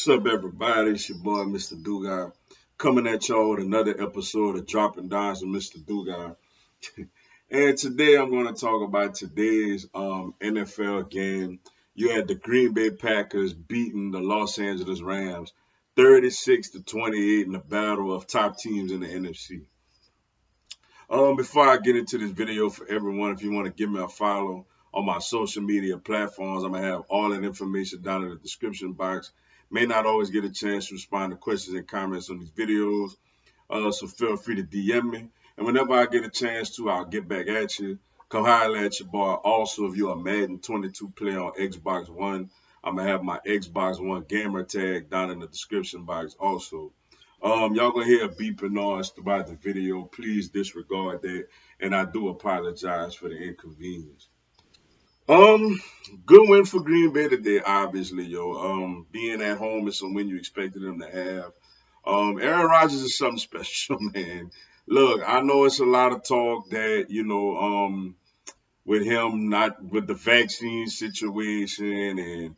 What's up, everybody? It's your boy, Mr. Dugai, coming at y'all with another episode of Dropping Dimes with Mr. Dugai. And today I'm going to talk about today's NFL game. You had the Green Bay Packers beating the Los Angeles Rams 36 to 28 in the battle of top teams in the NFC. Before I get into this video, for everyone, if you want to give me a follow on my social media platforms, I'm gonna have all that information down in the description box. May not always get a chance to respond to questions and comments on these videos, so feel free to DM me. And whenever I get a chance to, I'll get back at you. Come holler at your boy. Also, if you're a Madden 22 player on Xbox One, I'm gonna have my Xbox One gamer tag down in the description box also. Y'all gonna hear a beeping noise throughout the video. Please disregard that, and I do apologize for the inconvenience. Um, Good win for Green Bay today, obviously, yo. Being at home is some win you expected them to have. Aaron Rodgers is something special, man. Look, I know it's a lot of talk that, with him not with the vaccine situation and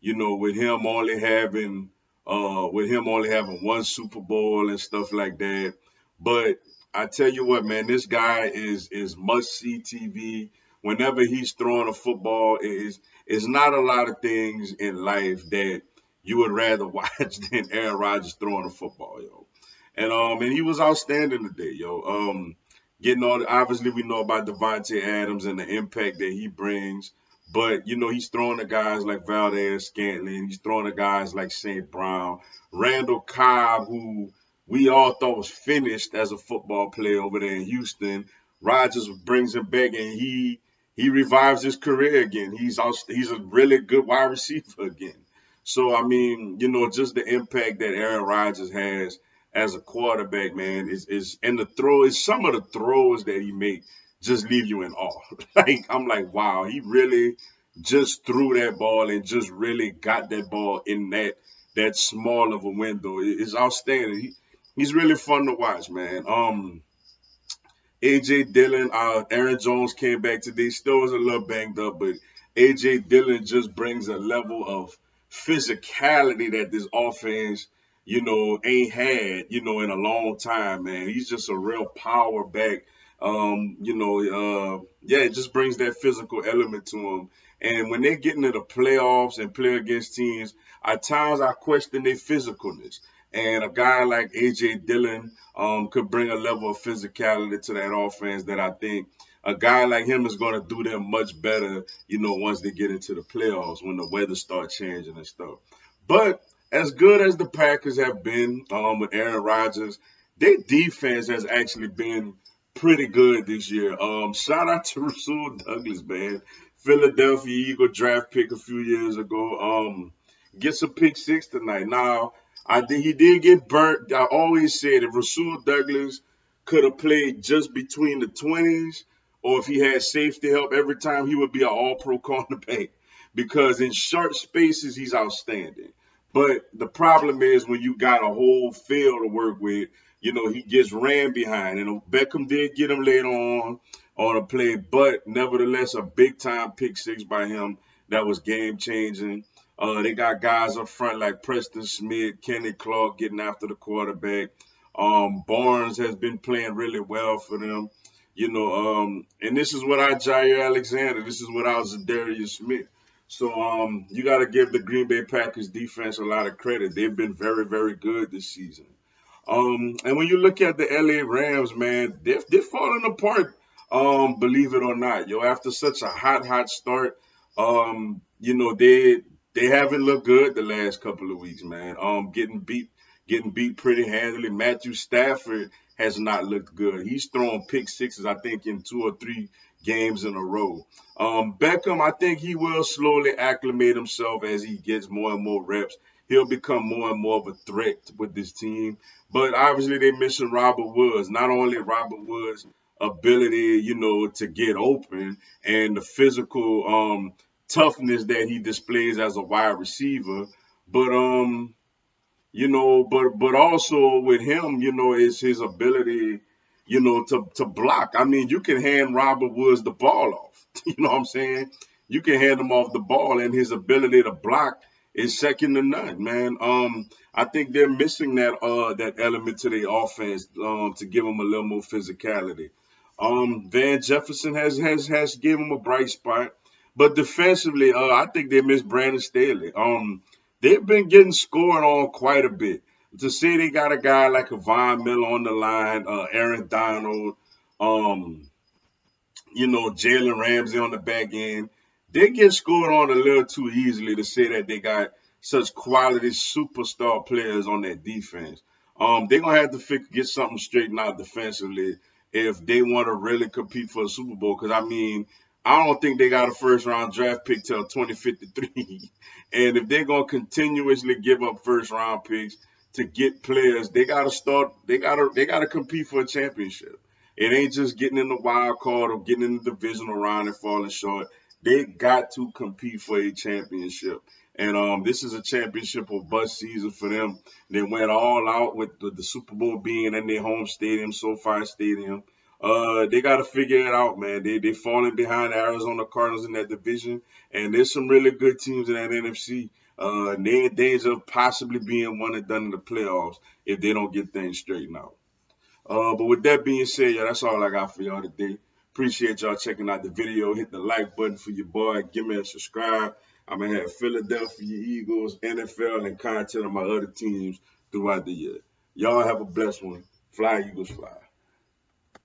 with him only having one Super Bowl and stuff like that. But I tell you what, man, this guy is must see TV. Whenever he's throwing a football, is not a lot of things in life that you would rather watch than Aaron Rodgers throwing a football, yo. And he was outstanding today, yo. Getting all obviously we know about Devontae Adams and the impact that he brings. But he's throwing to guys like Valdez Scantling, he's throwing to guys like St. Brown, Randall Cobb, who we all thought was finished as a football player over there in Houston. Rodgers brings him back and he revives his career again. He's a really good wide receiver again. So I mean, just the impact that Aaron Rodgers has as a quarterback, man, is and the throw is some of the throws that he makes just leave you in awe. Like I'm like, wow, he really just threw that ball and just really got that ball in that small of a window. It's outstanding. He's really fun to watch, man. AJ Dillon, Aaron Jones came back today, still was a little banged up, but AJ Dillon just brings a level of physicality that this offense, ain't had, in a long time, man. He's just a real power back. Yeah, it just brings that physical element to him. And when they get into the playoffs and play against teams, at times I question their physicalness. And a guy like AJ Dillon could bring a level of physicality to that offense that I think a guy like him is going to do them much better, once they get into the playoffs when the weather starts changing and stuff. But as good as the Packers have been with Aaron Rodgers, their defense has actually been pretty good this year. Shout out to Rasul Douglas, man. Philadelphia Eagle draft pick a few years ago. Gets a pick six tonight. Now, I think he did get burnt. I always said if Rasul Douglas could have played just between the 20s or if he had safety help every time, he would be an all-pro cornerback because in short spaces, he's outstanding. But the problem is when you got a whole field to work with, he gets ran behind. And Beckham did get him later on a play, but nevertheless, a big-time pick six by him that was game-changing. They got guys up front like Preston Smith, Kenny Clark getting after the quarterback. Barnes has been playing really well for them. And this is without Jair Alexander. This is without Zadarius Smith. So you got to give the Green Bay Packers defense a lot of credit. They've been very, very good this season. And when you look at the LA Rams, man, they're falling apart. Believe it or not, yo. After such a hot start, they haven't looked good the last couple of weeks, man. Getting beat pretty handily. Matthew Stafford has not looked good. He's thrown pick sixes, I think, in 2 or 3 games in a row. Beckham, I think he will slowly acclimate himself as he gets more and more reps. He'll become more and more of a threat with this team. But obviously they're missing Robert Woods. Not only Robert Woods' ability, to get open and the physical toughness that he displays as a wide receiver, but but also with him, is his ability, to block. I mean, you can hand Robert Woods the ball off. You know what I'm saying? You can hand him off the ball, and his ability to block is second to none, man. I think they're missing that element to their offense to give them a little more physicality. Van Jefferson has given them a bright spot, but defensively, I think they miss Brandon Staley. They've been getting scored on quite a bit. To say they got a guy like a Von Miller on the line, Aaron Donald, um, Jalen Ramsey on the back end. They get scored on a little too easily to say that they got such quality superstar players on that defense. They're gonna have to get something straightened out defensively if they want to really compete for a Super Bowl. Because I mean, I don't think they got a first round draft pick till 2053. And if they're gonna continuously give up first round picks to get players, they gotta start. They gotta compete for a championship. It ain't just getting in the wild card or getting in the divisional round and falling short. They got to compete for a championship. And this is a championship or bust season for them. They went all out with the Super Bowl being in their home stadium, SoFi Stadium. They got to figure it out, man. They falling behind the Arizona Cardinals in that division, and there's some really good teams in that NFC. They're in danger of possibly being one and done in the playoffs if they don't get things straightened out. But with that being said, yeah, that's all I got for y'all today. Appreciate y'all checking out the video. Hit the like button for your boy. Give me a subscribe. I'm going to have Philadelphia Eagles, NFL, and content on my other teams throughout the year. Y'all have a blessed one. Fly, Eagles, fly.